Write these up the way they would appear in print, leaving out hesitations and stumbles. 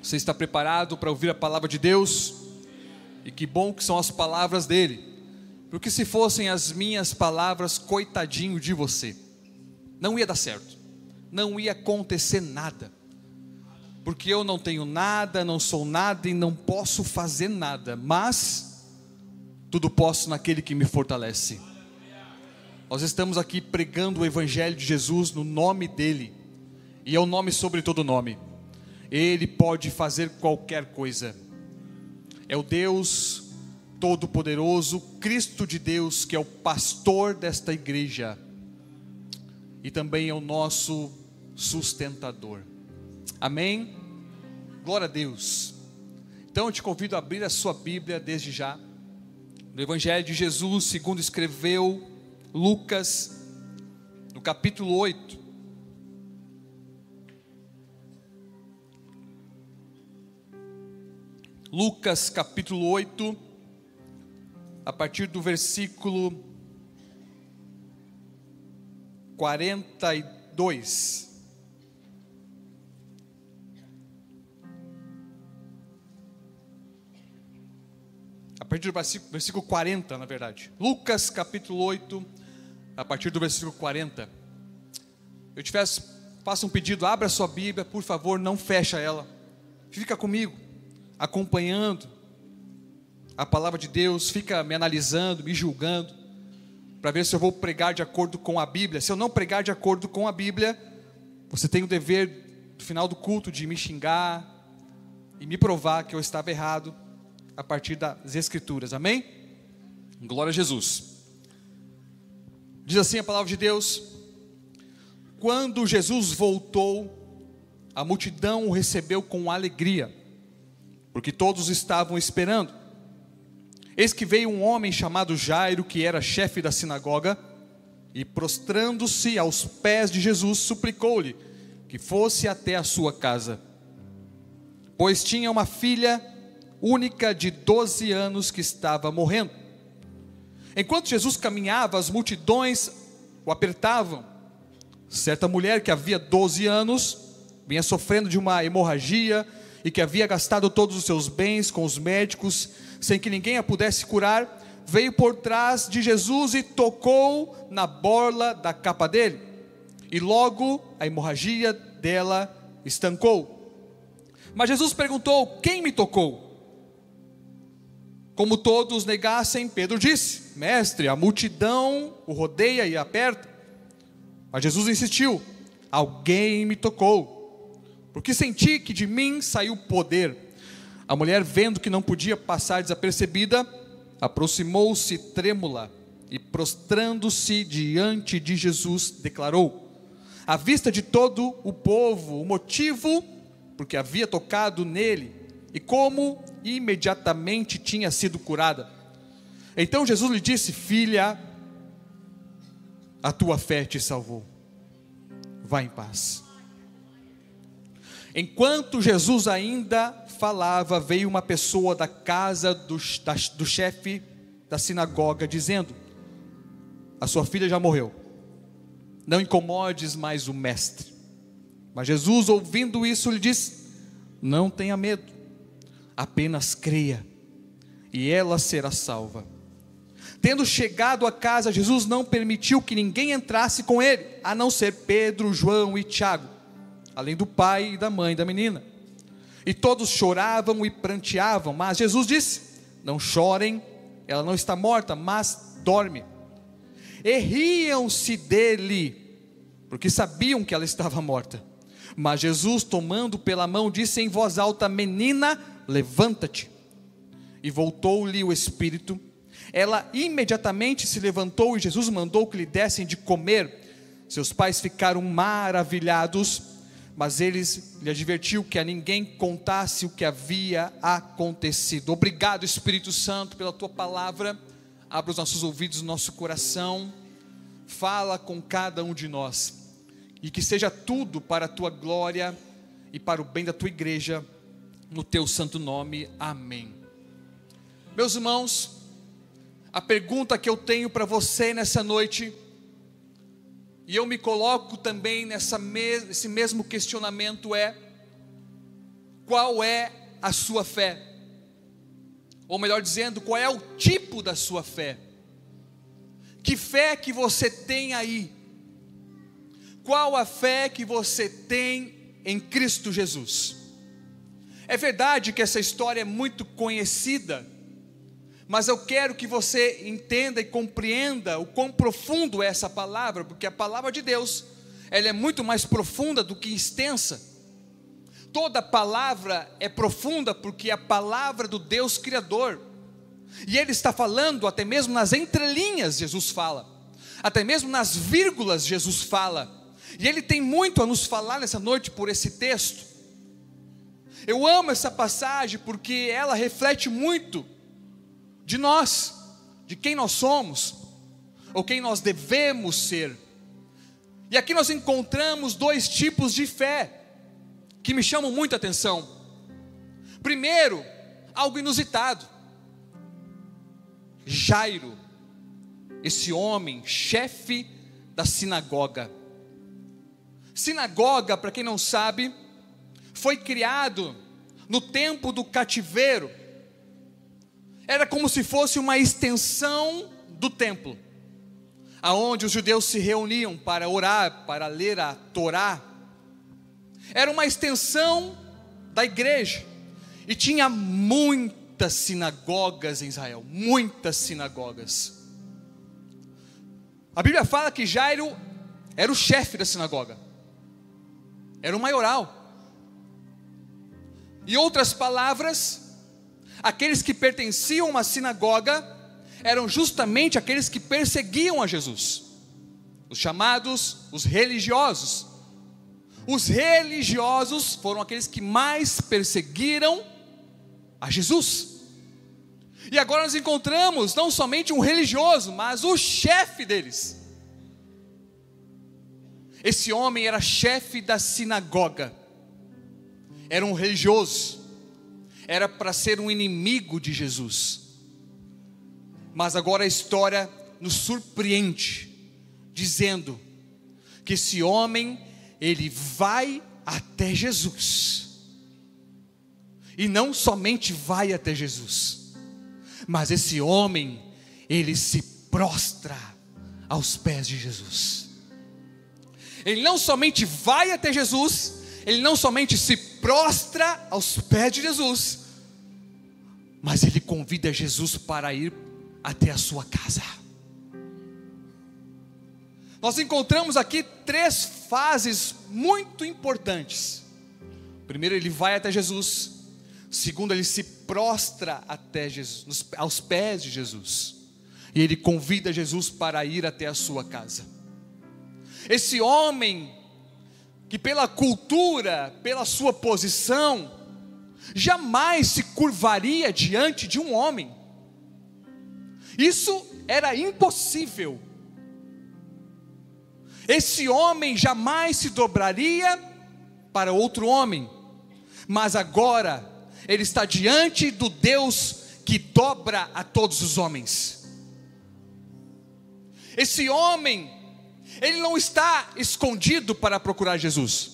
Você está preparado para ouvir a palavra de Deus? E que bom que são as palavras dele, porque se fossem as minhas palavras, coitadinho de você, não ia dar certo, não ia acontecer nada, porque eu não tenho nada, não sou nada e não posso fazer nada, mas tudo posso naquele que me fortalece. Nós estamos aqui pregando o Evangelho de Jesus no nome dele, e é o nome sobre todo nome. Ele pode fazer qualquer coisa. É o Deus Todo-Poderoso, Cristo de Deus, que é o pastor desta igreja, e também é o nosso sustentador. Amém? Glória a Deus. Então eu te convido a abrir a sua Bíblia desde já, no Evangelho de Jesus, segundo escreveu Lucas, no capítulo 8. Lucas capítulo 8, a partir do versículo 42. A partir do versículo 40, na verdade. Lucas capítulo 8, a partir do versículo 40. Eu te faço um pedido, abra a sua Bíblia, por favor, não fecha ela. Fica comigo, acompanhando a palavra de Deus, fica me analisando, me julgando, para ver se eu vou pregar de acordo com a Bíblia. Se eu não pregar de acordo com a Bíblia, você tem o dever, no final do culto, de me xingar e me provar que eu estava errado, a partir das Escrituras, amém? Glória a Jesus. Diz assim a palavra de Deus: quando Jesus voltou, a multidão o recebeu com alegria, porque todos estavam esperando. Eis que veio um homem chamado Jairo, que era chefe da sinagoga, e prostrando-se aos pés de Jesus, suplicou-lhe que fosse até a sua casa, pois tinha uma filha única de 12 anos que estava morrendo. Enquanto Jesus caminhava, as multidões o apertavam. Certa mulher que havia 12 anos, vinha sofrendo de uma hemorragia, e que havia gastado todos os seus bens com os médicos, sem que ninguém a pudesse curar, veio por trás de Jesus e tocou na borla da capa dele, e logo a hemorragia dela estancou. Mas Jesus perguntou: quem me tocou? Como todos negassem, Pedro disse: mestre, a multidão o rodeia e aperta. Mas Jesus insistiu: alguém me tocou, porque senti que de mim saiu poder. A mulher, vendo que não podia passar desapercebida, aproximou-se trêmula e, prostrando-se diante de Jesus, declarou, à vista de todo o povo, o motivo porque havia tocado nele e como imediatamente tinha sido curada. Então Jesus lhe disse: filha, a tua fé te salvou, vá em paz. Enquanto Jesus ainda falava, veio uma pessoa da casa do chefe da sinagoga, dizendo: a sua filha já morreu, não incomodes mais o mestre. Mas Jesus, ouvindo isso, lhe disse: não tenha medo, apenas creia, e ela será salva. Tendo chegado a casa, Jesus não permitiu que ninguém entrasse com ele, a não ser Pedro, João e Tiago, além do pai e da mãe da menina. E todos choravam e pranteavam, mas Jesus disse: não chorem, ela não está morta, mas dorme. E riam-se dele, porque sabiam que ela estava morta. Mas Jesus, tomando pela mão, disse em voz alta: menina, levanta-te. E voltou-lhe o espírito. Ela imediatamente se levantou e Jesus mandou que lhe dessem de comer. Seus pais ficaram maravilhados, mas eles lhe advertiu que a ninguém contasse o que havia acontecido. Obrigado, Espírito Santo, pela tua palavra. Abra os nossos ouvidos, nosso coração, fala com cada um de nós, e que seja tudo para a tua glória e para o bem da tua igreja, no teu santo nome, amém. Meus irmãos, a pergunta que eu tenho para você nessa noite, e eu me coloco também nesse mesmo questionamento, é: qual é a sua fé. Ou melhor dizendo, qual é o tipo da sua fé. Que fé que você tem aí? Qual a fé que você tem em Cristo Jesus? É verdade que essa história é muito conhecida, mas eu quero que você entenda e compreenda o quão profundo é essa palavra, porque a palavra de Deus, ela é muito mais profunda do que extensa. Toda palavra é profunda porque é a palavra do Deus Criador, e Ele está falando, até mesmo nas entrelinhas Jesus fala, até mesmo nas vírgulas Jesus fala, e Ele tem muito a nos falar nessa noite por esse texto. Eu amo essa passagem porque ela reflete muito de nós, de quem nós somos, ou quem nós devemos ser. E aqui nós encontramos dois tipos de fé que me chamam muita atenção. Primeiro, algo inusitado. Jairo, esse homem, chefe da sinagoga. Sinagoga, para quem não sabe, foi criado no tempo do cativeiro. Era como se fosse uma extensão do templo, aonde os judeus se reuniam para orar, para ler a Torá. Era uma extensão da igreja, e tinha muitas sinagogas em Israel, muitas sinagogas. A Bíblia fala que Jairo era o chefe da sinagoga, era o maioral. Em outras palavras, aqueles que pertenciam a uma sinagoga eram justamente aqueles que perseguiam a Jesus, os chamados, os religiosos. Os religiosos foram aqueles que mais perseguiram a Jesus. E agora nós encontramos não somente um religioso, mas o chefe deles. Esse homem era chefe da sinagoga, era um religioso, era para ser um inimigo de Jesus. Mas agora a história nos surpreende, dizendo que esse homem, ele vai até Jesus, e não somente vai até Jesus, mas esse homem, ele se prostra aos pés de Jesus. Ele não somente vai até Jesus, ele não somente se prostra aos pés de Jesus, mas ele convida Jesus para ir até a sua casa. Nós encontramos aqui três fases muito importantes. Primeiro, ele vai até Jesus. Segundo, ele se prostra até Jesus, aos pés de Jesus, e ele convida Jesus para ir até a sua casa. Esse homem, que pela cultura, pela sua posição, jamais se curvaria diante de um homem. Isso era impossível. Esse homem jamais se dobraria para outro homem, mas agora ele está diante do Deus que dobra a todos os homens. Esse homem, ele não está escondido para procurar Jesus,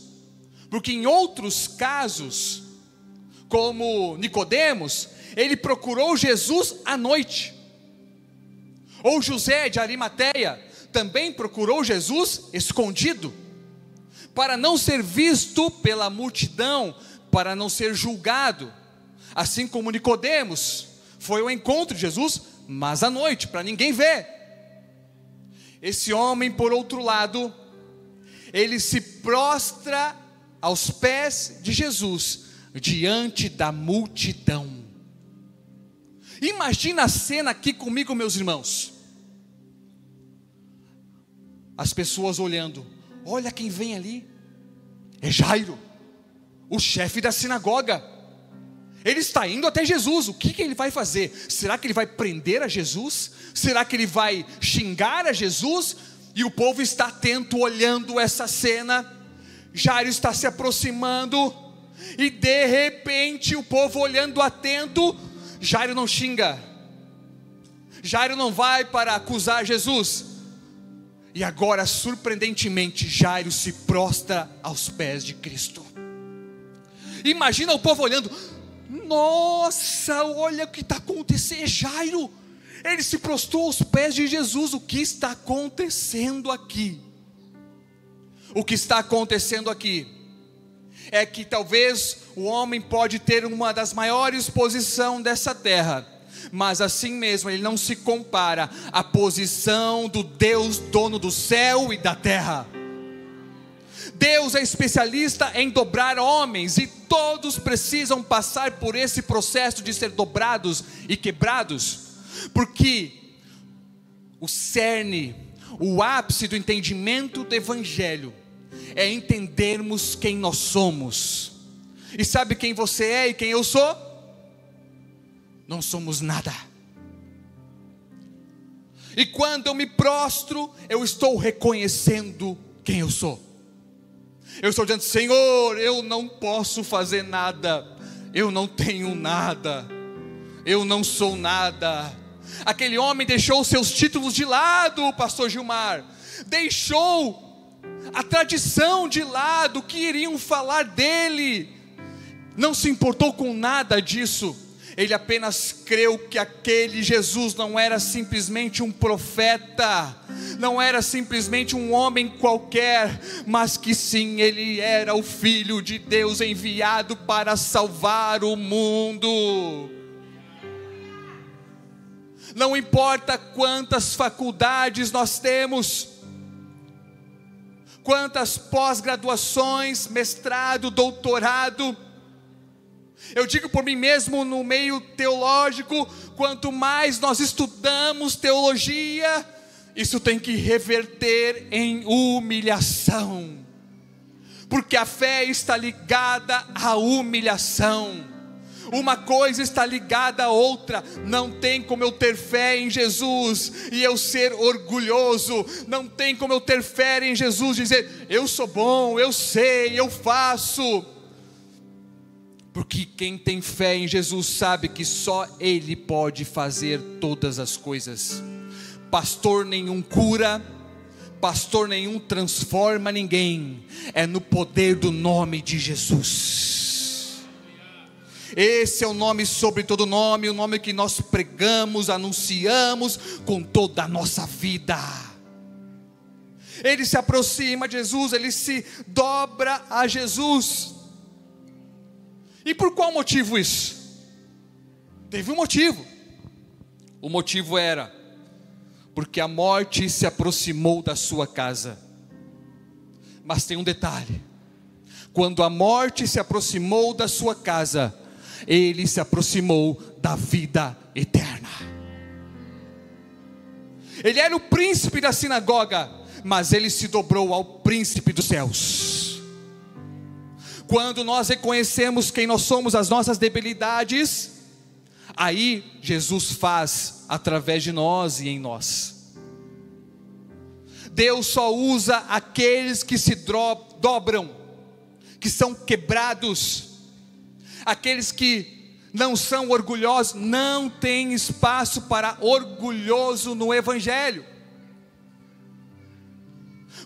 porque em outros casos, como Nicodemos, ele procurou Jesus à noite. Ou José de Arimateia também procurou Jesus escondido, para não ser visto pela multidão, para não ser julgado. Assim como Nicodemos foi ao encontro de Jesus, mas à noite, para ninguém ver. Esse homem, por outro lado, ele se prostra aos pés de Jesus, diante da multidão. Imagina a cena aqui comigo, meus irmãos. As pessoas olhando, olha quem vem ali, é Jairo, o chefe da sinagoga. Ele está indo até Jesus. O que ele vai fazer? Será que ele vai prender a Jesus? Será que ele vai xingar a Jesus? E o povo está atento, olhando essa cena. Jairo está se aproximando, e de repente o povo olhando atento. Jairo não xinga, Jairo não vai para acusar Jesus. E agora, surpreendentemente, Jairo se prostra aos pés de Cristo. Imagina o povo olhando: nossa, olha o que está acontecendo, Jairo. Ele se prostrou aos pés de Jesus. O que está acontecendo aqui? O que está acontecendo aqui é que talvez o homem pode ter uma das maiores posições dessa terra, mas assim mesmo ele não se compara à posição do Deus dono do céu e da terra. Deus é especialista em dobrar homens, e todos precisam passar por esse processo de ser dobrados e quebrados, porque o cerne, o ápice do entendimento do Evangelho é entendermos quem nós somos. E sabe quem você é e quem eu sou? Não somos nada. E quando eu me prostro, eu estou reconhecendo quem eu sou. Eu estou dizendo: Senhor, eu não posso fazer nada, eu não tenho nada, eu não sou nada. Aquele homem deixou seus títulos de lado, pastor Gilmar, deixou a tradição de lado, o que iriam falar dele, não se importou com nada disso. Ele apenas creu que aquele Jesus não era simplesmente um profeta, não era simplesmente um homem qualquer, mas que sim, ele era o Filho de Deus enviado para salvar o mundo. Não importa quantas faculdades nós temos, quantas pós-graduações, mestrado, doutorado. Eu digo por mim mesmo, no meio teológico, quanto mais nós estudamos teologia, isso tem que reverter em humilhação, porque a fé está ligada à humilhação. Uma coisa está ligada à outra. Não tem como eu ter fé em Jesus e eu ser orgulhoso. Não tem como eu ter fé em Jesus e dizer: eu sou bom, eu sei, eu faço. Porque quem tem fé em Jesus sabe que só Ele pode fazer todas as coisas. Pastor nenhum cura, pastor nenhum transforma ninguém. É no poder do nome de Jesus. Esse é o nome sobre todo nome, o nome que nós pregamos, anunciamos com toda a nossa vida. Ele se aproxima de Jesus, ele se dobra a Jesus. E por qual motivo isso? Teve um motivo. O motivo era porque a morte se aproximou da sua casa. Mas tem um detalhe: quando a morte se aproximou da sua casa, ele se aproximou da vida eterna. Ele era o príncipe da sinagoga, mas ele se dobrou ao príncipe dos céus. Quando nós reconhecemos quem nós somos, as nossas debilidades, aí Jesus faz através de nós e em nós. Deus só usa aqueles que se dobram, que são quebrados. Aqueles que não são orgulhosos. Não tem espaço para orgulhoso no Evangelho.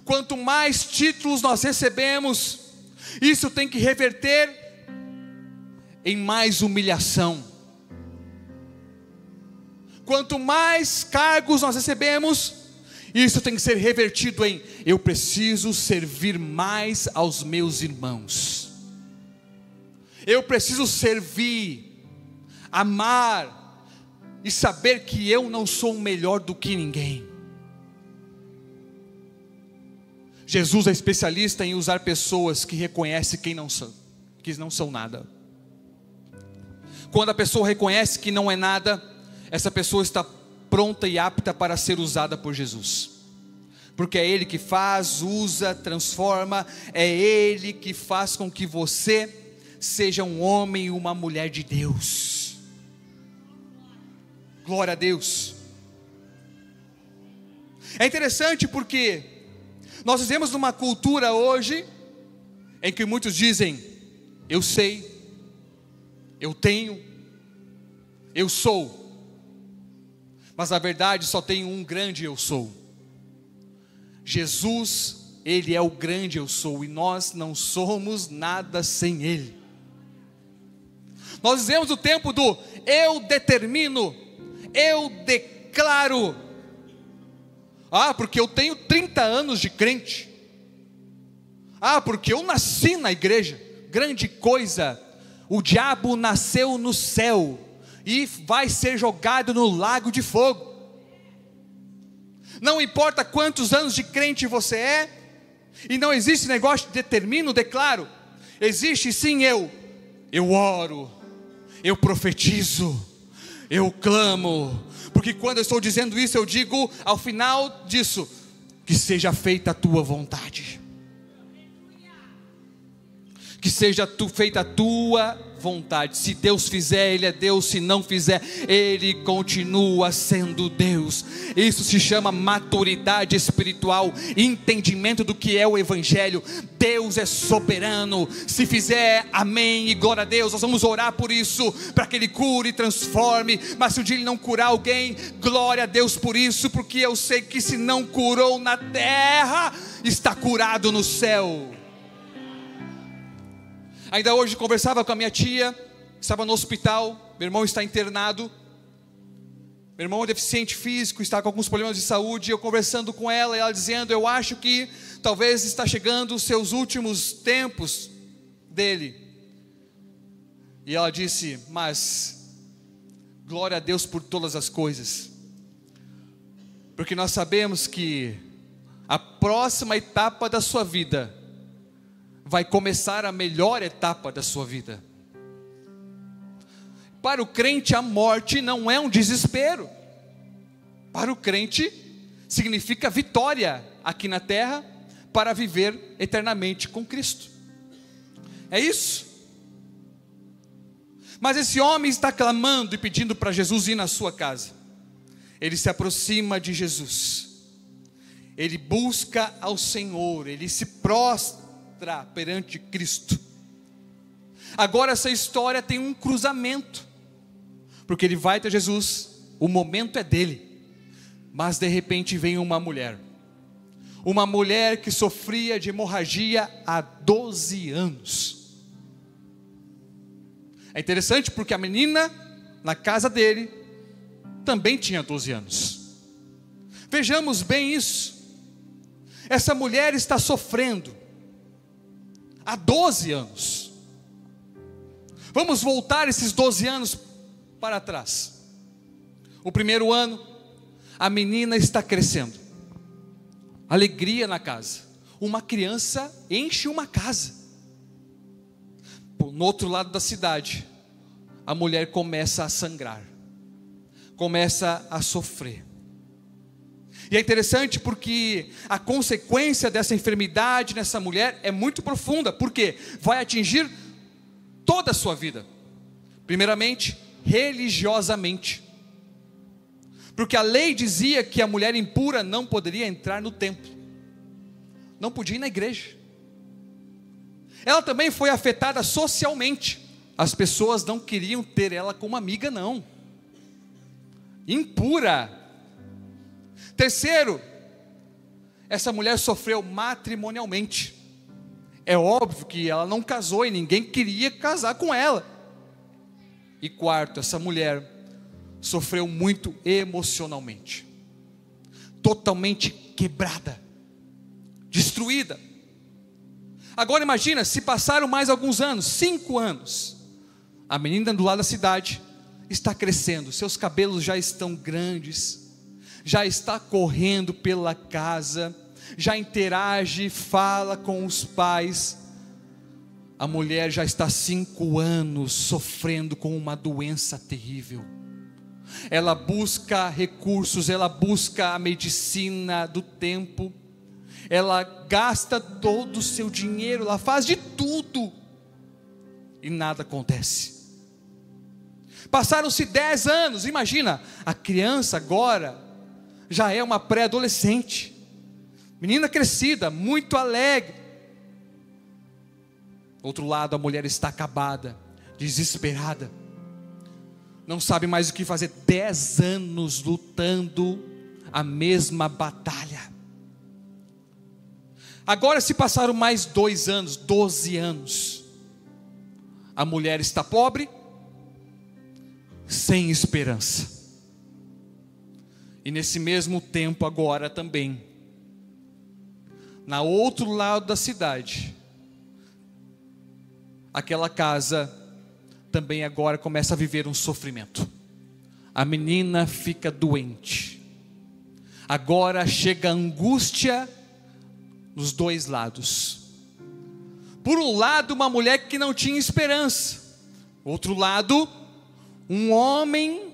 Quanto mais títulos nós recebemos, isso tem que reverter em mais humilhação. Quanto mais cargos nós recebemos, isso tem que ser revertido em: eu preciso servir mais aos meus irmãos. Eu preciso servir, amar e saber que eu não sou melhor do que ninguém. Jesus é especialista em usar pessoas que reconhecem quem não são, que não são nada. Quando a pessoa reconhece que não é nada, essa pessoa está pronta e apta para ser usada por Jesus. Porque é Ele que faz, usa, transforma. É Ele que faz com que você seja um homem e uma mulher de Deus. Glória a Deus. É interessante porque nós vivemos numa cultura hoje em que muitos dizem: eu sei, eu tenho, eu sou. Mas na verdade só tem um grande eu sou. Jesus, Ele é o grande eu sou, e nós não somos nada sem Ele. Nós vivemos o tempo do eu determino, eu declaro. Porque eu tenho 30 anos de crente. Porque eu nasci na igreja. Grande coisa, o diabo nasceu no céu e vai ser jogado no lago de fogo. Não importa quantos anos de crente você é, e não existe negócio de determino, declaro. Existe sim eu oro, eu profetizo, eu clamo, porque quando eu estou dizendo isso, eu digo ao final disso, que seja feita a tua vontade. Que seja feita a tua vontade. Se Deus fizer, Ele é Deus. Se não fizer, Ele continua sendo Deus. Isso se chama maturidade espiritual, entendimento do que é o Evangelho. Deus é soberano. Se fizer, amém e glória a Deus. Nós vamos orar por isso, para que Ele cure e transforme. Mas se um dia Ele não curar alguém, glória a Deus por isso, porque eu sei que se não curou na terra, está curado no céu. Ainda hoje conversava com a minha tia, estava no hospital, meu irmão está internado, meu irmão é deficiente físico, está com alguns problemas de saúde, eu conversando com ela, e ela dizendo, eu acho que talvez está chegando os seus últimos tempos dele, e ela disse, mas, glória a Deus por todas as coisas, porque nós sabemos que a próxima etapa da sua vida, vai começar a melhor etapa da sua vida. Para o crente a morte não é um desespero. Para o crente significa vitória aqui na terra para viver eternamente com Cristo. É isso. Mas esse homem está clamando e pedindo para Jesus ir na sua casa. Ele se aproxima de Jesus. Ele busca ao Senhor, ele se prostra perante Cristo. Agora essa história tem um cruzamento, porque ele vai até Jesus, o momento é dele, mas de repente vem uma mulher que sofria de hemorragia há 12 anos. É interessante porque a menina na casa dele também tinha 12 anos. Vejamos bem isso. Essa mulher está sofrendo há 12 anos. Vamos voltar esses 12 anos para trás. O primeiro ano, a menina está crescendo, alegria na casa. Uma criança enche uma casa. No outro lado da cidade, a mulher começa a sangrar, começa a sofrer. E é interessante porque a consequência dessa enfermidade nessa mulher é muito profunda, porque vai atingir toda a sua vida. Primeiramente, religiosamente, porque a lei dizia que a mulher impura não poderia entrar no templo, não podia ir na igreja. Ela também foi afetada socialmente. As pessoas não queriam ter ela como amiga, não. Impura. Terceiro, essa mulher sofreu matrimonialmente. É óbvio que ela não casou e ninguém queria casar com ela. E quarto, essa mulher sofreu muito emocionalmente, totalmente quebrada, destruída. Agora imagina, se passaram mais alguns anos, 5 anos, a menina do lado da cidade está crescendo, seus cabelos já estão grandes, já está correndo pela casa, já interage, fala com os pais. A mulher já está 5 anos sofrendo com uma doença terrível. Ela busca recursos, ela busca a medicina do tempo, ela gasta todo o seu dinheiro, ela faz de tudo e nada acontece. Passaram-se 10 anos, imagina, a criança agora já é uma pré-adolescente, menina crescida, muito alegre. Outro lado, a mulher está acabada, desesperada, não sabe mais o que fazer. 10 anos lutando a mesma batalha. Agora se passaram mais 2 anos, 12 anos. A mulher está pobre, sem esperança. E nesse mesmo tempo agora também, na outro lado da cidade, aquela casa também agora começa a viver um sofrimento. A menina fica doente. Agora chega a angústia nos dois lados. Por um lado, uma mulher que não tinha esperança. Outro lado, um homem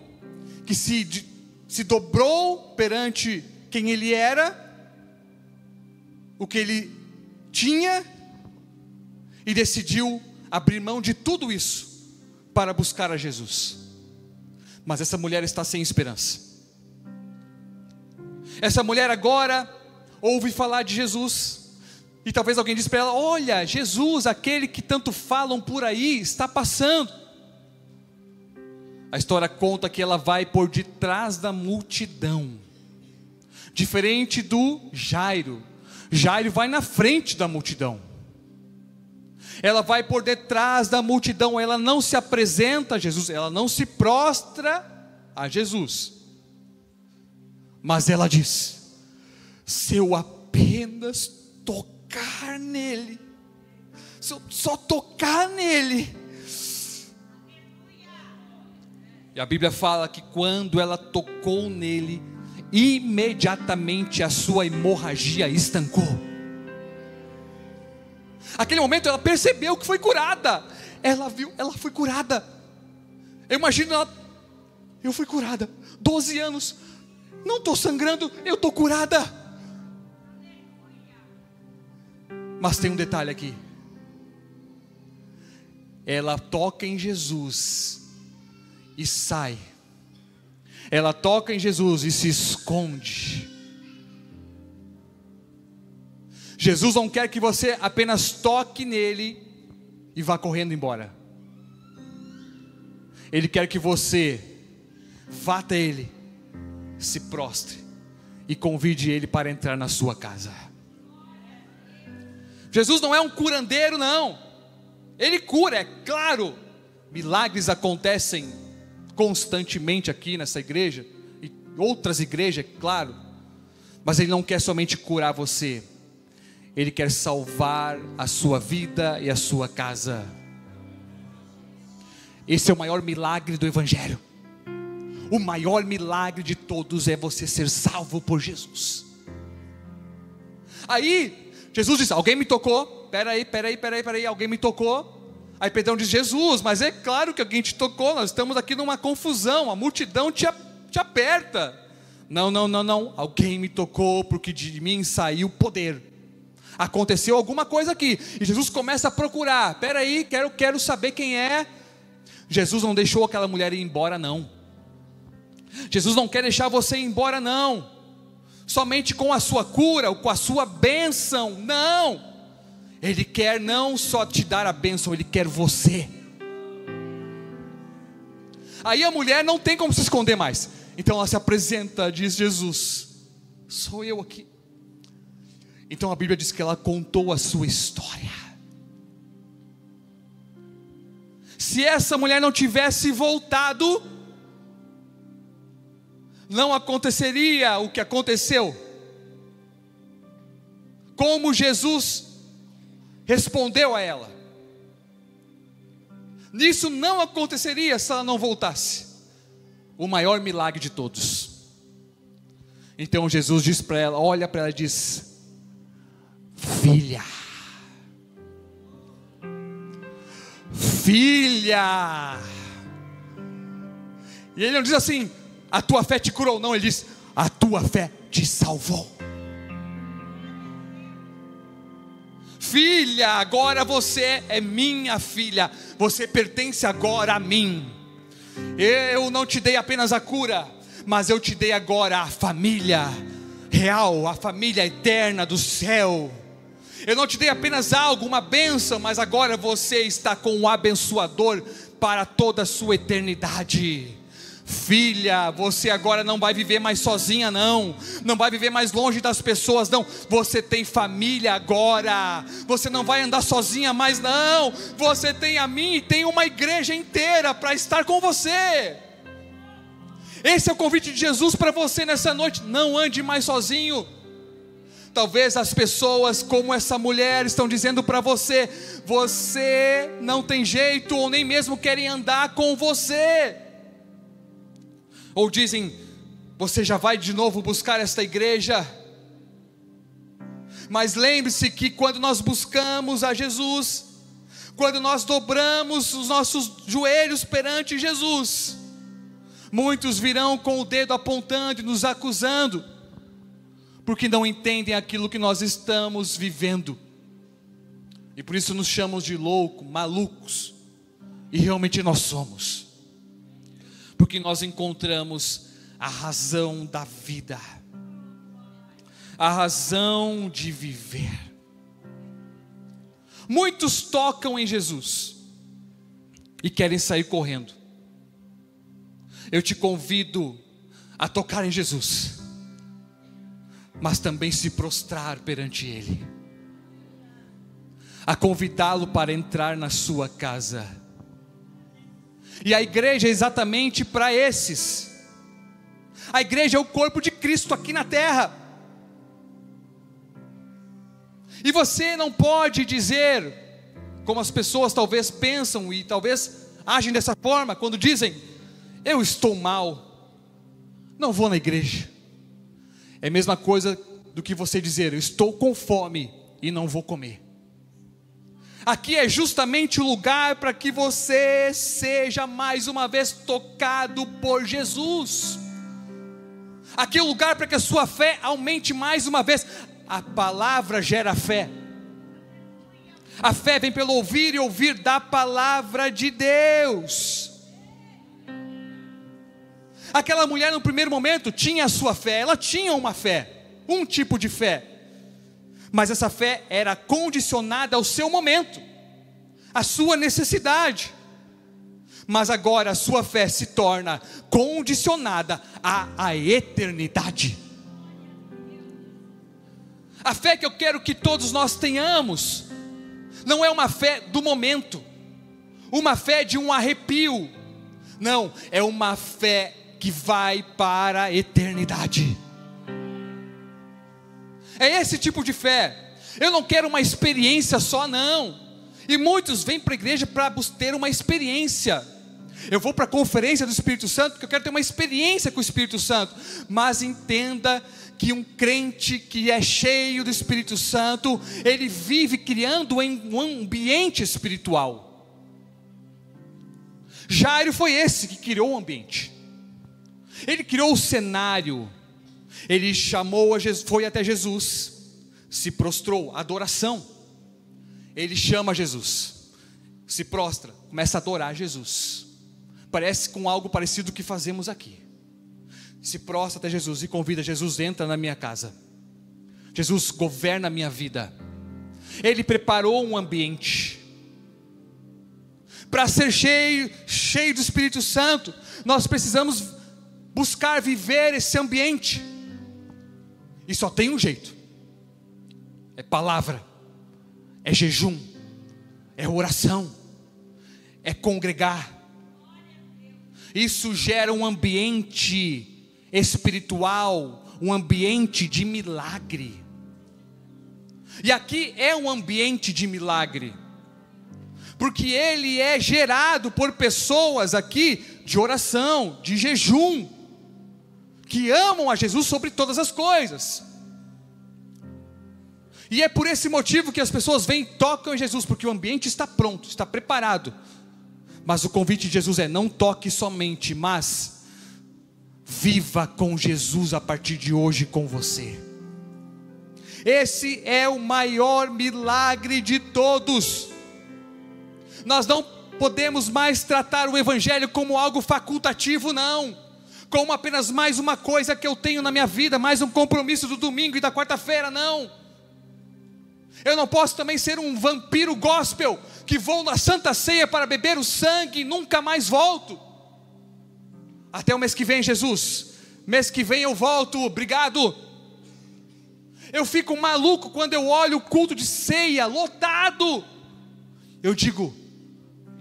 que se dobrou perante quem ele era, o que ele tinha, e decidiu abrir mão de tudo isso para buscar a Jesus. Mas essa mulher está sem esperança. Essa mulher agora ouve falar de Jesus, e talvez alguém diz para ela: olha, Jesus, aquele que tanto falam por aí, está passando. A história conta que ela vai por detrás da multidão, diferente do Jairo. Jairo vai na frente da multidão. Ela vai por detrás da multidão, ela não se apresenta a Jesus, ela não se prostra a Jesus, mas ela diz: se eu apenas tocar nele, se eu só tocar nele. E a Bíblia fala que quando ela tocou nele, imediatamente a sua hemorragia estancou. Aquele momento ela percebeu que foi curada. Ela viu, ela foi curada. Eu imagino ela: eu fui curada, 12 anos, não estou sangrando, eu estou curada. Mas tem um detalhe aqui. Ela toca em Jesus e sai. Ela toca em Jesus e se esconde. Jesus não quer que você apenas toque nele e vá correndo embora. Ele quer que você vá até ele, se prostre e convide ele para entrar na sua casa. Jesus não é um curandeiro, não. Ele cura, é claro. Milagres acontecem constantemente aqui nessa igreja e outras igrejas, é claro. Mas ele não quer somente curar você. Ele quer salvar a sua vida e a sua casa. Esse é o maior milagre do Evangelho. O maior milagre de todos é você ser salvo por Jesus. Aí, Jesus diz: alguém me tocou. Peraí, alguém me tocou. Aí Pedrão diz: Jesus, mas é claro que alguém te tocou. Nós estamos aqui numa confusão, a multidão te aperta. Não, alguém me tocou, porque de mim saiu poder. Aconteceu alguma coisa aqui, e Jesus começa a procurar. Peraí, quero saber quem é. Jesus não deixou aquela mulher ir embora, não. Jesus não quer deixar você ir embora, não, somente com a sua cura, ou com a sua bênção. Não, Ele quer não só te dar a bênção, Ele quer você. Aí a mulher não tem como se esconder mais, então ela se apresenta, diz: Jesus, sou eu aqui. Então a Bíblia diz que ela contou a sua história. Se essa mulher não tivesse voltado, não aconteceria o que aconteceu. Como Jesus respondeu a ela. Nisso não aconteceria se ela não voltasse. O maior milagre de todos. Então Jesus diz para ela, olha para ela e diz: filha, filha. E ele não diz assim: a tua fé te curou, não. Ele diz: a tua fé te salvou. Filha, agora você é minha filha. Você pertence agora a mim. Eu não te dei apenas a cura, mas eu te dei agora a família real, a família eterna do céu. Eu não te dei apenas algo, uma bênção, mas agora você está com o abençoador para toda a sua eternidade. Filha, você agora não vai viver mais sozinha, não vai viver mais longe das pessoas, não. Você tem família agora. Você não vai andar sozinha mais, não. Você tem a mim e tem uma igreja inteira para estar com você. Esse é o convite de Jesus para você nessa noite. Não ande mais sozinho. Talvez as pessoas como essa mulher estão dizendo para você: você não tem jeito, ou nem mesmo querem andar com você. Ou dizem: você já vai de novo buscar esta igreja. Mas lembre-se que quando nós buscamos a Jesus, quando nós dobramos os nossos joelhos perante Jesus, muitos virão com o dedo apontando e nos acusando, porque não entendem aquilo que nós estamos vivendo, e por isso nos chamam de loucos, malucos, e realmente nós somos, porque nós encontramos a razão da vida, a razão de viver. Muitos tocam em Jesus e querem sair correndo. Eu te convido a tocar em Jesus, mas também se prostrar perante Ele, a convidá-lo para entrar na sua casa. E a igreja é exatamente para esses. A igreja é o corpo de Cristo aqui na terra. E você não pode dizer, como as pessoas talvez pensam e talvez agem dessa forma, quando dizem: eu estou mal, não vou na igreja. É a mesma coisa do que você dizer: eu estou com fome e não vou comer. Aqui é justamente o lugar para que você seja mais uma vez tocado por Jesus. Aqui é o lugar para que a sua fé aumente mais uma vez. A palavra gera fé. A fé vem pelo ouvir e ouvir da palavra de Deus. Aquela mulher no primeiro momento tinha a sua fé, ela tinha uma fé, um tipo de fé, mas essa fé era condicionada ao seu momento, à sua necessidade. Mas agora a sua fé se torna condicionada à eternidade. A fé que eu quero que todos nós tenhamos, não é uma fé do momento, uma fé de um arrepio, não, é uma fé que vai para a eternidade. É esse tipo de fé. Eu não quero uma experiência só, não. E muitos vêm para a igreja para ter uma experiência. Eu vou para a conferência do Espírito Santo porque eu quero ter uma experiência com o Espírito Santo. Mas entenda que um crente que é cheio do Espírito Santo, ele vive criando um ambiente espiritual. Jairo foi esse que criou o ambiente. Ele criou o cenário. Ele chamou a Jesus, foi até Jesus, se prostrou, adoração. Ele chama Jesus, se prostra, começa a adorar Jesus. Parece com algo parecido que fazemos aqui. Se prostra até Jesus e convida: Jesus, entra na minha casa. Jesus, governa a minha vida. Ele preparou um ambiente. Para ser cheio do Espírito Santo, nós precisamos buscar viver esse ambiente. E só tem um jeito: é palavra, é jejum, é oração, é congregar. Isso gera um ambiente espiritual, um ambiente de milagre. E aqui é um ambiente de milagre, porque ele é gerado por pessoas aqui de oração, de jejum, que amam a Jesus sobre todas as coisas. E é por esse motivo que as pessoas vêm e tocam em Jesus, porque o ambiente está pronto, está preparado. Mas o convite de Jesus é: não toque somente, mas viva com Jesus a partir de hoje com você. Esse é o maior milagre de todos. Nós não podemos mais tratar o Evangelho como algo facultativo, não, como apenas mais uma coisa que eu tenho na minha vida, mais um compromisso do domingo e da quarta-feira, não. Eu não posso também ser um vampiro gospel, que vou na Santa Ceia para beber o sangue e nunca mais volto. Até o mês que vem, Jesus, mês que vem eu volto, obrigado. Eu fico maluco quando eu olho o culto de ceia lotado. Eu digo: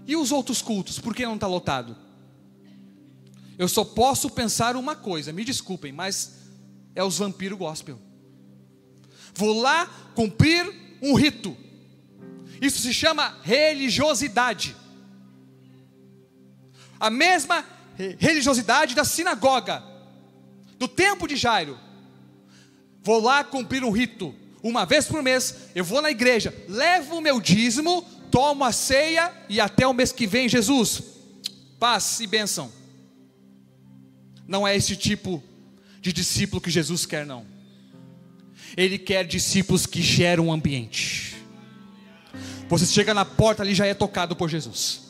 e os outros cultos, por que não está lotado? Eu só posso pensar uma coisa, me desculpem, mas é os vampiros gospel. Vou lá cumprir um rito. Isso se chama religiosidade. A mesma religiosidade da sinagoga, do templo de Jairo. Vou lá cumprir um rito. Uma vez por mês, eu vou na igreja, levo o meu dízimo, tomo a ceia e até o mês que vem, Jesus, paz e bênção. Não é esse tipo de discípulo que Jesus quer, não. Ele quer discípulos que geram um ambiente. Você chega na porta ali, já é tocado por Jesus.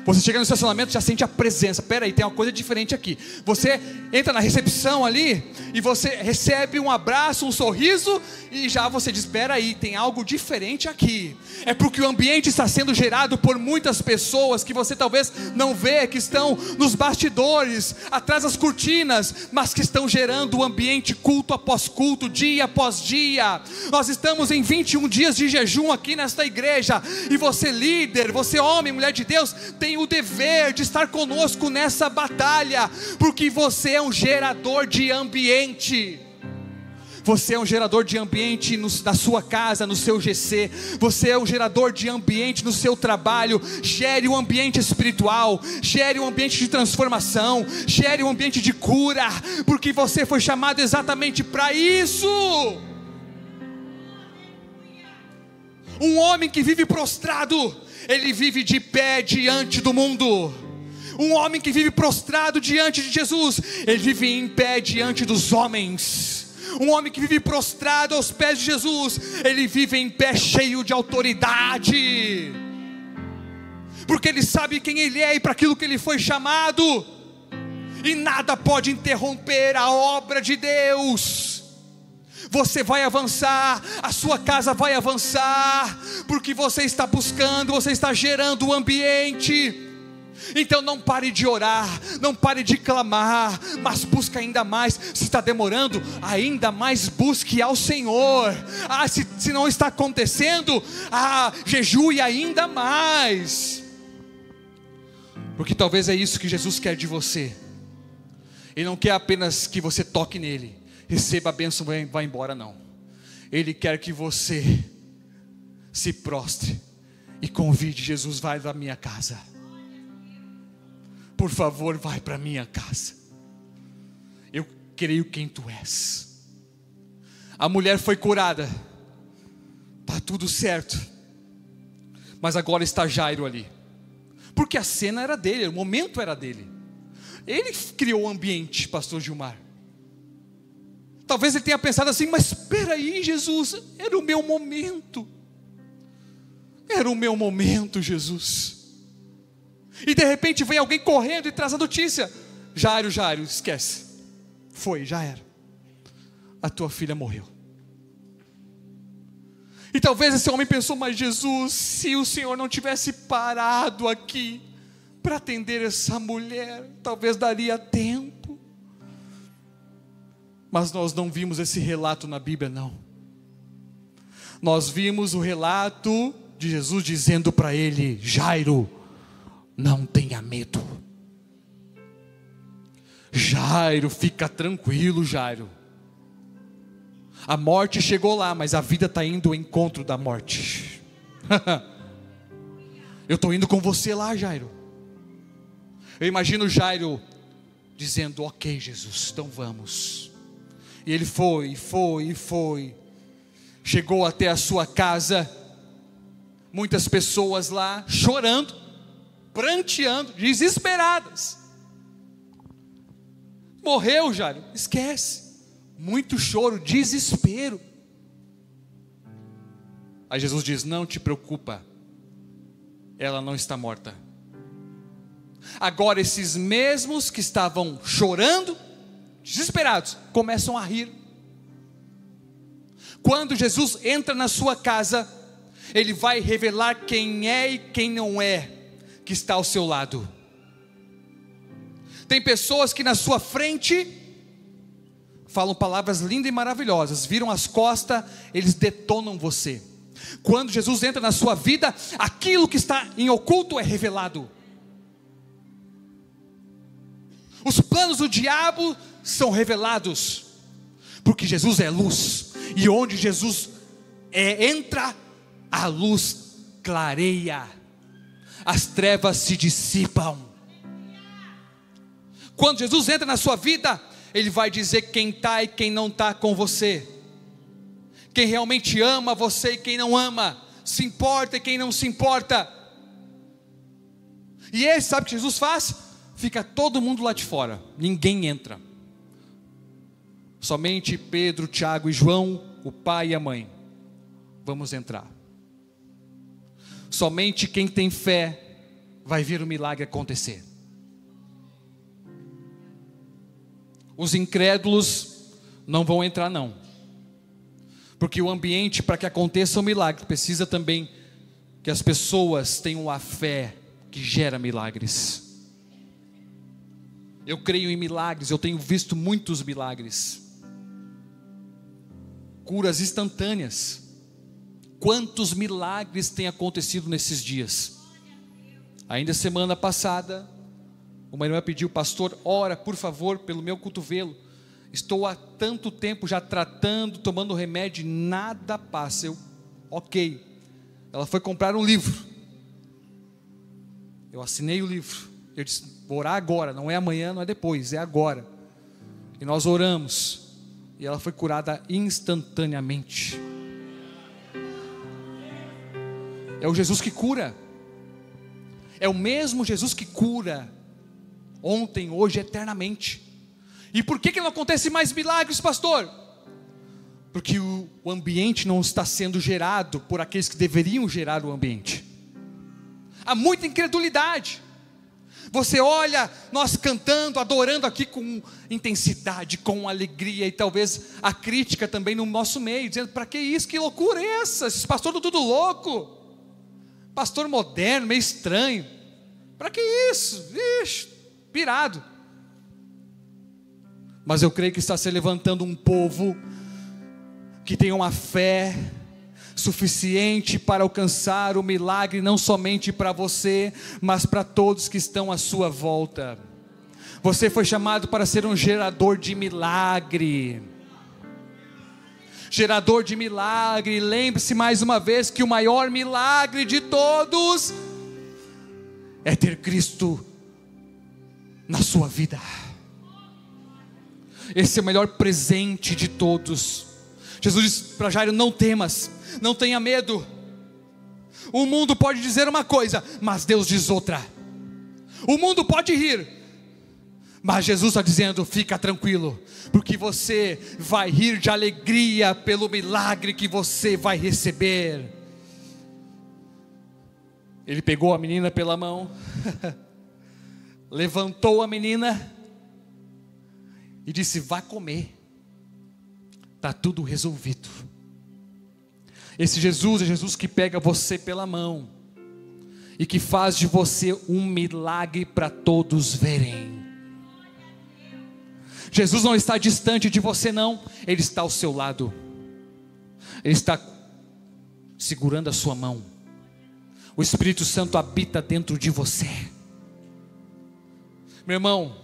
Você chega no estacionamento, já sente a presença. Espera aí, tem uma coisa diferente aqui. Você entra na recepção ali e você recebe um abraço, um sorriso, e já você diz, espera aí, tem algo diferente aqui. É porque o ambiente está sendo gerado por muitas pessoas que você talvez não vê, que estão nos bastidores, atrás das cortinas, mas que estão gerando o ambiente culto após culto, dia após dia. Nós estamos em 21 dias de jejum aqui nesta igreja, e você líder, você homem, mulher de Deus, tem o dever de estar conosco nessa batalha, porque você é um gerador de ambiente. Você é um gerador de ambiente na sua casa, no seu GC. Você é um gerador de ambiente no seu trabalho. Gere um ambiente espiritual, gere um ambiente de transformação, gere um ambiente de cura, porque você foi chamado exatamente para isso. Um homem que vive prostrado, ele vive de pé diante do mundo. Um homem que vive prostrado diante de Jesus, ele vive em pé diante dos homens. Um homem que vive prostrado aos pés de Jesus, ele vive em pé cheio de autoridade, porque ele sabe quem ele é e para aquilo que ele foi chamado, e nada pode interromper a obra de Deus. Você vai avançar, a sua casa vai avançar, porque você está buscando, você está gerando o ambiente. Então não pare de orar, não pare de clamar, mas busca ainda mais. Se está demorando, ainda mais busque ao Senhor. Se não está acontecendo, jejue ainda mais, porque talvez é isso que Jesus quer de você. Ele não quer apenas que você toque nele, receba a bênção e vá embora, não. Ele quer que você se prostre e convide Jesus, vai da minha casa. Por favor, vai para minha casa. Eu creio quem tu és. A mulher foi curada, está tudo certo, mas agora está Jairo ali, porque a cena era dele, o momento era dele. Ele criou o ambiente, pastor Gilmar. Talvez ele tenha pensado assim, mas espera aí, Jesus, era o meu momento. Era o meu momento, Jesus. E de repente vem alguém correndo e traz a notícia: Jairo, esquece. Foi, já era. A tua filha morreu. E talvez esse homem pensou, mas Jesus, se o Senhor não tivesse parado aqui para atender essa mulher, talvez daria tempo. Mas nós não vimos esse relato na Bíblia, não. Nós vimos o relato de Jesus dizendo para ele: Jairo, não tenha medo. Jairo, fica tranquilo, Jairo. A morte chegou lá, mas a vida está indo ao encontro da morte. Eu estou indo com você lá, Jairo. Eu imagino Jairo dizendo: ok, Jesus, então vamos. E ele foi. Chegou até a sua casa. Muitas pessoas lá chorando, pranteando, desesperadas. Morreu, Jairo, esquece. Muito choro, desespero. Aí Jesus diz: não te preocupa, ela não está morta. Agora esses mesmos que estavam chorando, desesperados, começam a rir. Quando Jesus entra na sua casa, Ele vai revelar quem é e quem não é que está ao seu lado. Tem pessoas que na sua frente falam palavras lindas e maravilhosas, viram as costas, eles detonam você. Quando Jesus entra na sua vida, aquilo que está em oculto é revelado. Os planos do diabo são revelados, porque Jesus é luz, e onde Jesus entra, a luz clareia, as trevas se dissipam. Quando Jesus entra na sua vida, Ele vai dizer quem está e quem não está com você, quem realmente ama você e quem não ama, se importa e quem não se importa. E Ele sabe o que Jesus faz? Fica todo mundo lá de fora, ninguém entra, somente Pedro, Tiago e João, o pai e a mãe, vamos entrar. Somente quem tem fé vai ver o milagre acontecer. Os incrédulos não vão entrar não, porque o ambiente para que aconteça o milagre precisa também que as pessoas tenham a fé que gera milagres. Eu creio em milagres, eu tenho visto muitos milagres, curas instantâneas. Quantos milagres têm acontecido nesses dias? Ainda semana passada, uma irmã pediu: pastor, ora por favor pelo meu cotovelo, estou há tanto tempo já tratando, tomando remédio, nada passa. Eu, ok. Ela foi comprar um livro, eu assinei o livro, eu disse: vou orar agora, não é amanhã, não é depois, é agora. E nós oramos, e ela foi curada instantaneamente. É o Jesus que cura, é o mesmo Jesus que cura, ontem, hoje, eternamente. E por que não acontece mais milagres, pastor? Porque o ambiente não está sendo gerado por aqueles que deveriam gerar o ambiente. Há muita incredulidade. Você olha nós cantando, adorando aqui com intensidade, com alegria, e talvez a crítica também no nosso meio, dizendo: para que isso, que loucura é essa? Esses pastores estão tudo louco, pastor moderno, meio estranho, para que isso? Ixi, pirado. Mas eu creio que está se levantando um povo que tem uma fé suficiente para alcançar o milagre, não somente para você, mas para todos que estão à sua volta. Você foi chamado para ser um gerador de milagre. Gerador de milagre. Lembre-se mais uma vez que o maior milagre de todos é ter Cristo na sua vida. Esse é o melhor presente de todos. Jesus disse para Jairo: não temas, não tenha medo. O mundo pode dizer uma coisa, mas Deus diz outra. O mundo pode rir, mas Jesus está dizendo: fica tranquilo, porque você vai rir de alegria pelo milagre que você vai receber. Ele pegou a menina pela mão, levantou a menina e disse: vá comer, está tudo resolvido. Esse Jesus é Jesus que pega você pela mão e que faz de você um milagre para todos verem. Jesus não está distante de você não, Ele está ao seu lado, Ele está segurando a sua mão. O Espírito Santo habita dentro de você. Meu irmão,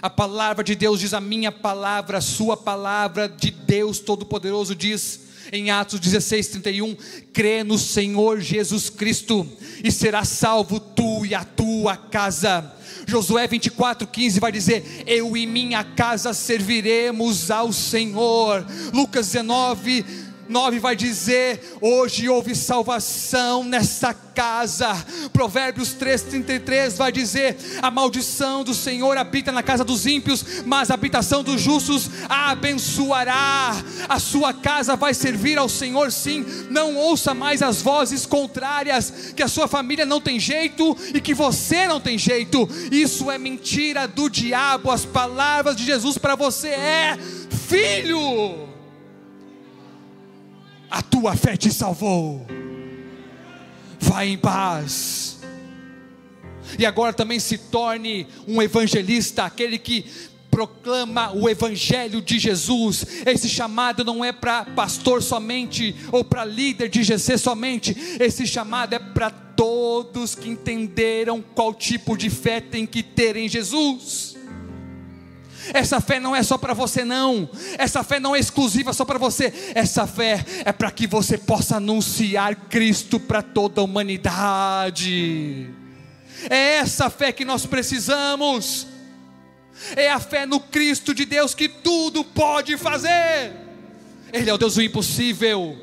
a palavra de Deus diz, a minha palavra, a sua palavra de Deus Todo-Poderoso diz em Atos 16:31, crê no Senhor Jesus Cristo e será salvo tu e a tua casa. Josué 24:15 vai dizer, eu e minha casa serviremos ao Senhor. Lucas 19:9 vai dizer, hoje houve salvação nessa casa. Provérbios 3:33 vai dizer, a maldição do Senhor habita na casa dos ímpios, mas a habitação dos justos a abençoará. A sua casa vai servir ao Senhor sim. Não ouça mais as vozes contrárias, que a sua família não tem jeito e que você não tem jeito. Isso é mentira do diabo. As palavras de Jesus para você é, filho, a tua fé te salvou, vai em paz. E agora também se torne um evangelista, aquele que proclama o evangelho de Jesus. Esse chamado não é para pastor somente, ou para líder de GC somente. Esse chamado é para todos que entenderam qual tipo de fé tem que ter em Jesus. Essa fé não é só para você não. Essa fé não é exclusiva só para você. Essa fé é para que você possa anunciar Cristo para toda a humanidade. É essa fé que nós precisamos. É a fé no Cristo de Deus que tudo pode fazer. Ele é o Deus do impossível.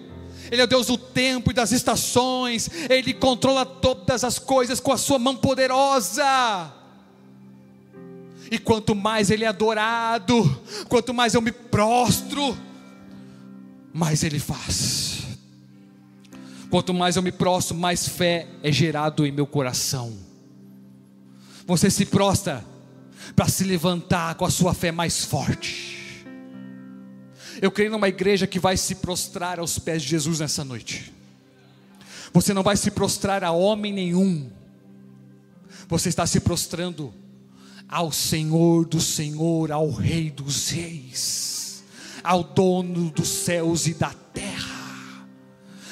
Ele é o Deus do tempo e das estações. Ele controla todas as coisas com a sua mão poderosa. E quanto mais Ele é adorado, quanto mais eu me prostro, mais Ele faz. Quanto mais eu me prostro, mais fé é gerado em meu coração. Você se prostra para se levantar com a sua fé mais forte. Eu creio numa igreja que vai se prostrar aos pés de Jesus nessa noite. Você não vai se prostrar a homem nenhum. Você está se prostrando ao Senhor do Senhor, ao Rei dos Reis, ao dono dos céus e da terra,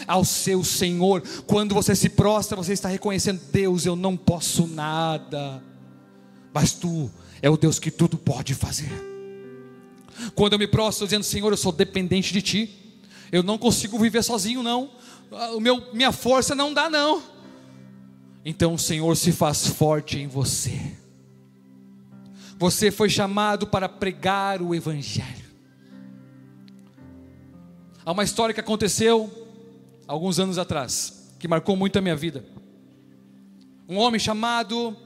ao seu Senhor. Quando você se prostra, você está reconhecendo: Deus, eu não posso nada, mas Tu é o Deus que tudo pode fazer. Quando eu me prostro, estou dizendo: Senhor, eu sou dependente de Ti, eu não consigo viver sozinho não, minha força não dá não. Então o Senhor se faz forte em você. Você foi chamado para pregar o Evangelho. Há uma história que aconteceu alguns anos atrás, que marcou muito a minha vida. Um homem chamado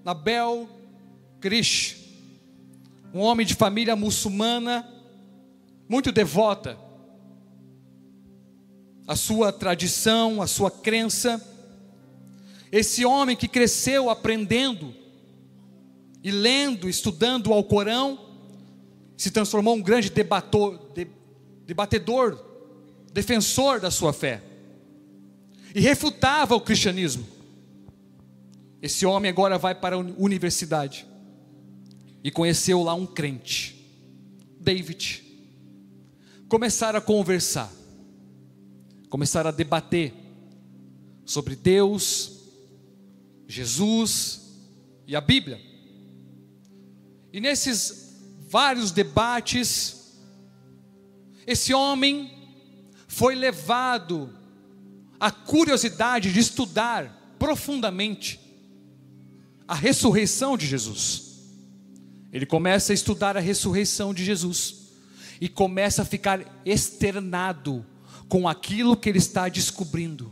Nabel Krish, um homem de família muçulmana, muito devota à sua tradição, à sua crença. Esse homem que cresceu aprendendo e lendo, estudando o Alcorão, se transformou um grande debatedor, defensor da sua fé, e refutava o cristianismo. Esse homem agora vai para a universidade, e conheceu lá um crente, David. Começaram a conversar, começaram a debater sobre Deus, Jesus e a Bíblia. E nesses vários debates, esse homem foi levado à curiosidade de estudar profundamente a ressurreição de Jesus. Ele começa a estudar a ressurreição de Jesus e começa a ficar externado com aquilo que ele está descobrindo.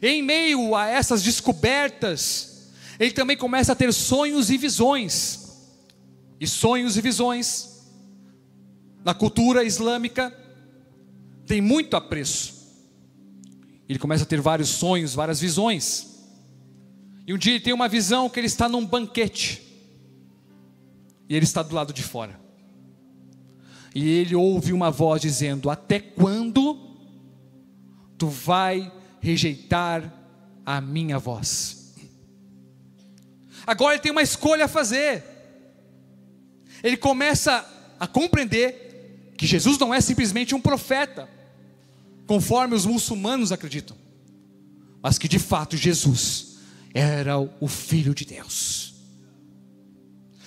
Em meio a essas descobertas, ele também começa a ter sonhos e visões. E sonhos e visões, na cultura islâmica, tem muito apreço. Ele começa a ter vários sonhos, várias visões. E um dia ele tem uma visão que ele está num banquete, e ele está do lado de fora. E ele ouve uma voz dizendo: até quando tu vai rejeitar a minha voz? Agora ele tem uma escolha a fazer. Ele começa a compreender que Jesus não é simplesmente um profeta, conforme os muçulmanos acreditam, mas que de fato Jesus era o Filho de Deus.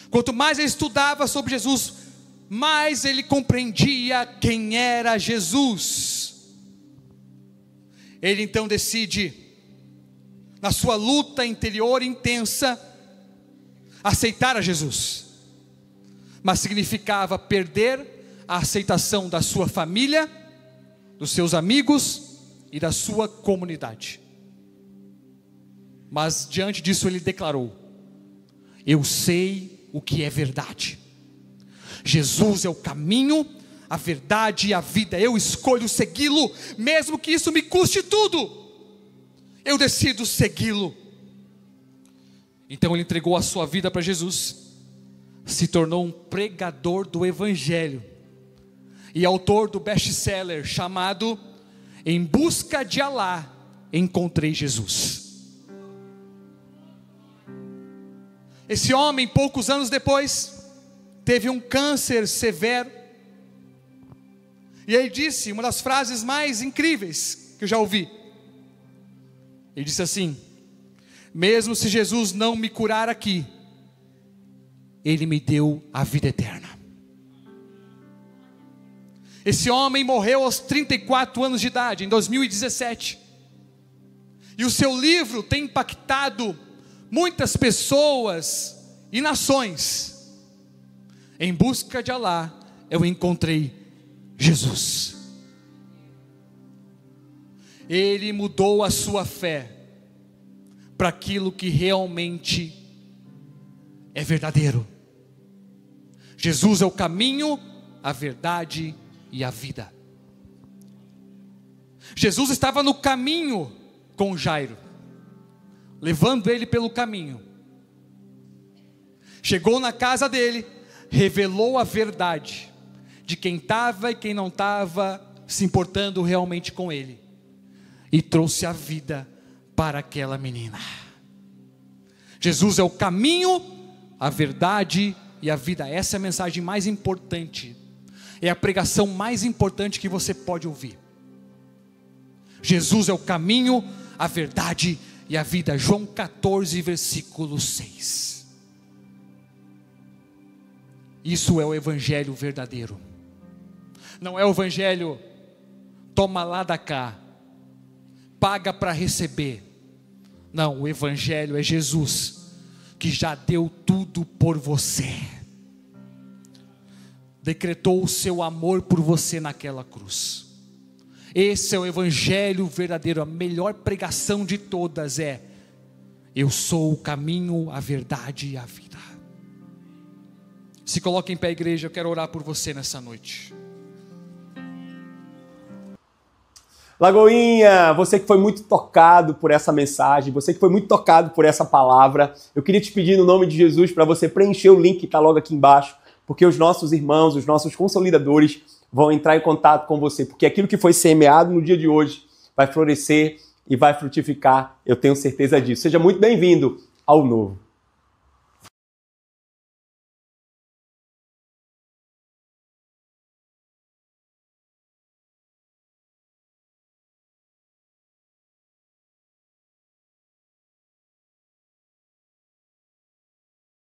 Quanto mais ele estudava sobre Jesus, mais ele compreendia quem era Jesus. Ele então decide, na sua luta interior intensa, aceitar a Jesus. Mas significava perder a aceitação da sua família, dos seus amigos e da sua comunidade. Mas diante disso ele declarou: eu sei o que é verdade. Jesus é o caminho, a verdade e a vida. Eu escolho segui-lo, mesmo que isso me custe tudo. Eu decido segui-lo. Então ele entregou a sua vida para Jesus, se tornou um pregador do Evangelho e autor do best-seller chamado Em Busca de Alá, Encontrei Jesus. Esse homem, poucos anos depois, teve um câncer severo, e ele disse uma das frases mais incríveis que eu já ouvi. Ele disse assim: mesmo se Jesus não me curar aqui, Ele me deu a vida eterna. Esse homem morreu aos 34 anos de idade, em 2017. E o seu livro tem impactado muitas pessoas e nações. Em busca de Alá, eu encontrei Jesus. Ele mudou a sua fé para aquilo que realmente é verdadeiro. Jesus é o caminho, a verdade e a vida. Jesus estava no caminho com Jairo, levando ele pelo caminho. Chegou na casa dele, revelou a verdade de quem estava e quem não estava se importando realmente com ele, e trouxe a vida para aquela menina. Jesus é o caminho, a verdade e a vida. Essa é a mensagem mais importante, é a pregação mais importante que você pode ouvir. Jesus é o caminho, a verdade e a vida. João 14, versículo 6. Isso é o evangelho verdadeiro. Não é o evangelho toma lá da cá, paga para receber. Não, o evangelho é Jesus, que já deu tudo por você, decretou o seu amor por você naquela cruz. Esse é o evangelho verdadeiro. A melhor pregação de todas é: eu sou o caminho, a verdade e a vida. Se coloque em pé, igreja, eu quero orar por você nessa noite. Lagoinha, você que foi muito tocado por essa mensagem, você que foi muito tocado por essa palavra, eu queria te pedir no nome de Jesus para você preencher o link que está logo aqui embaixo, porque os nossos irmãos, os nossos consolidadores vão entrar em contato com você, porque aquilo que foi semeado no dia de hoje vai florescer e vai frutificar, eu tenho certeza disso. Seja muito bem-vindo ao novo.